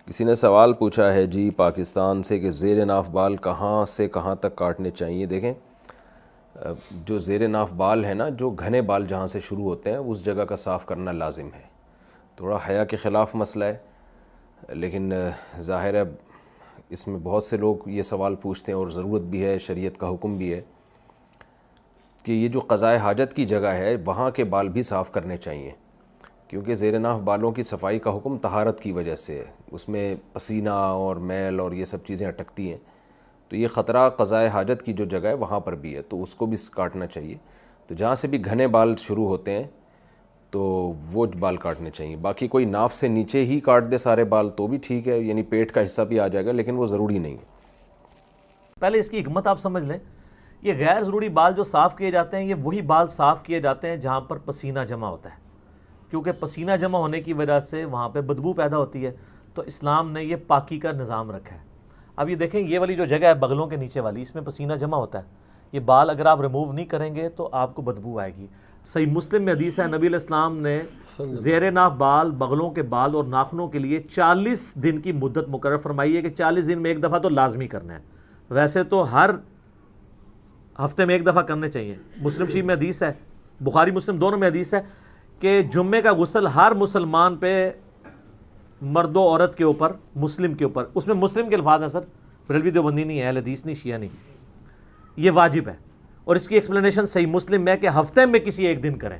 کسی نے سوال پوچھا ہے جی پاکستان سے کہ زیر ناف بال کہاں سے کہاں تک کاٹنے چاہیے. دیکھیں جو زیر ناف بال ہے نا، جو گھنے بال جہاں سے شروع ہوتے ہیں اس جگہ کا صاف کرنا لازم ہے. تھوڑا حیا کے خلاف مسئلہ ہے، لیکن ظاہر ہے اس میں بہت سے لوگ یہ سوال پوچھتے ہیں اور ضرورت بھی ہے، شریعت کا حکم بھی ہے کہ یہ جو قضائے حاجت کی جگہ ہے وہاں کے بال بھی صاف کرنے چاہیے، کیونکہ زیر ناف بالوں کی صفائی کا حکم طہارت کی وجہ سے ہے. اس میں پسینہ اور میل اور یہ سب چیزیں اٹکتی ہیں، تو یہ خطرہ قضائے حاجت کی جو جگہ ہے وہاں پر بھی ہے، تو اس کو بھی کاٹنا چاہیے. تو جہاں سے بھی گھنے بال شروع ہوتے ہیں تو وہ بال کاٹنے چاہیے. باقی کوئی ناف سے نیچے ہی کاٹ دے سارے بال تو بھی ٹھیک ہے، یعنی پیٹ کا حصہ بھی آ جائے گا، لیکن وہ ضروری نہیں ہے. پہلے اس کی حکمت آپ سمجھ لیں. یہ غیر ضروری بال جو صاف کیے جاتے ہیں، یہ وہی بال صاف کیے جاتے ہیں جہاں پر پسینہ جمع ہوتا ہے، کیونکہ پسینہ جمع ہونے کی وجہ سے وہاں پہ بدبو پیدا ہوتی ہے. تو اسلام نے یہ پاکی کا نظام رکھا ہے. اب یہ دیکھیں، یہ والی جو جگہ ہے بغلوں کے نیچے والی، اس میں پسینہ جمع ہوتا ہے. یہ بال اگر آپ ریموو نہیں کریں گے تو آپ کو بدبو آئے گی. صحیح مسلم میں حدیث ہے، نبی علیہ السلام نے زیر ناف بال، بغلوں کے بال اور ناخنوں کے لیے 40 دن کی مدت مقرر فرمائی ہے کہ 40 دن میں ایک دفعہ تو لازمی کرنا ہے. ویسے تو ہر ہفتے میں ایک دفعہ کرنے چاہیے. مسلم شریف میں حدیث ہے، بخاری مسلم دونوں میں حدیث ہے کہ جمعے کا غسل ہر مسلمان پہ، مرد و عورت کے اوپر، مسلم کے اوپر، اس میں مسلم کے الفاظ ہیں سر، بریلوی دیوبندی نہیں ہے، اہل حدیث نہیں، شیعہ نہیں، یہ واجب ہے. اور اس کی ایکسپلینیشن صحیح مسلم میں کہ ہفتے میں کسی ایک دن کریں،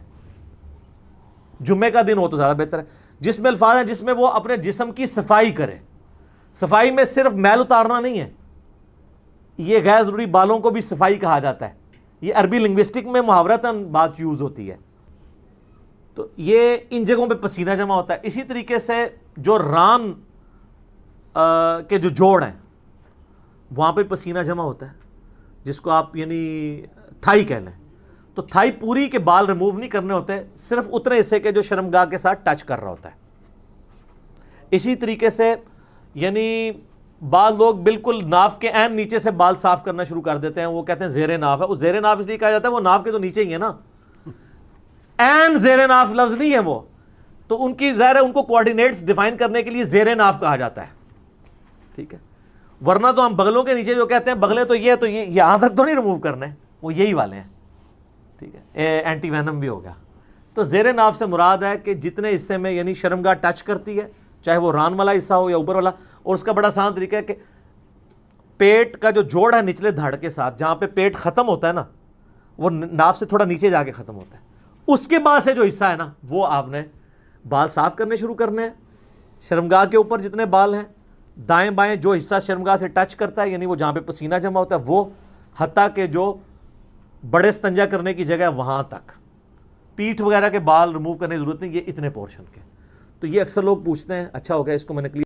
جمعے کا دن ہو تو زیادہ بہتر ہے. جس میں الفاظ ہیں جس میں وہ اپنے جسم کی صفائی کرے. صفائی میں صرف میل اتارنا نہیں ہے، یہ غیر ضروری بالوں کو بھی صفائی کہا جاتا ہے. یہ عربی لنگوسٹک میں محاورتاً بات یوز ہوتی ہے. تو یہ ان جگہوں پہ پسینہ جمع ہوتا ہے. اسی طریقے سے جو ران کے جو جوڑ ہیں وہاں پہ پسینہ جمع ہوتا ہے، جس کو آپ یعنی تھائی کہہ لیں. تو تھائی پوری کے بال ریموو نہیں کرنے ہوتے، صرف اتنے حصے کے جو شرمگاہ کے ساتھ ٹچ کر رہا ہوتا ہے. اسی طریقے سے یعنی بعض لوگ بالکل ناف کے عین نیچے سے بال صاف کرنا شروع کر دیتے ہیں، وہ کہتے ہیں زیر ناف ہے. وہ زیر ناف اس لیے کہا جاتا ہے، وہ ناف کے تو نیچے ہی ہے نا، عین زیر ناف لفظ نہیں ہے وہ. تو ان کی ظاہر ہے ان کو کوارڈینیٹس ڈیفائن کرنے کے لیے زیر ناف کہا جاتا ہے، ٹھیک ہے. ورنہ تو ہم بغلوں کے نیچے جو کہتے ہیں بغلے تو یہ یہاں تک تو نہیں ریموو کرنے، وہ یہی والے ہیں، ٹھیک ہے. اینٹی وینم بھی ہو گیا. تو زیر ناف سے مراد ہے کہ جتنے حصے میں یعنی شرمگاہ ٹچ کرتی ہے، چاہے وہ ران والا حصہ ہو یا اوپر والا. اور اس کا بڑا آسان طریقہ ہے کہ پیٹ کا جو جوڑ ہے نچلے دھڑ کے ساتھ، جہاں پہ پیٹ ختم ہوتا ہے نا، وہ ناف سے تھوڑا نیچے جا کے ختم ہوتا ہے. اس کے بعد سے جو حصہ ہے نا، وہ آپ نے بال صاف کرنے شروع کرنے ہیں. شرمگاہ کے اوپر جتنے بال ہیں، دائیں بائیں جو حصہ شرمگاہ سے ٹچ کرتا ہے، یعنی وہ جہاں پہ پسینہ جمع ہوتا ہے، وہ حتیٰ کہ جو بڑے استنجا کرنے کی جگہ ہے وہاں تک. پیٹھ وغیرہ کے بال ریموو کرنے کی ضرورت نہیں، یہ اتنے پورشن کے. تو یہ اکثر لوگ پوچھتے ہیں. اچھا ہو گیا اس کو میں نے کلیئر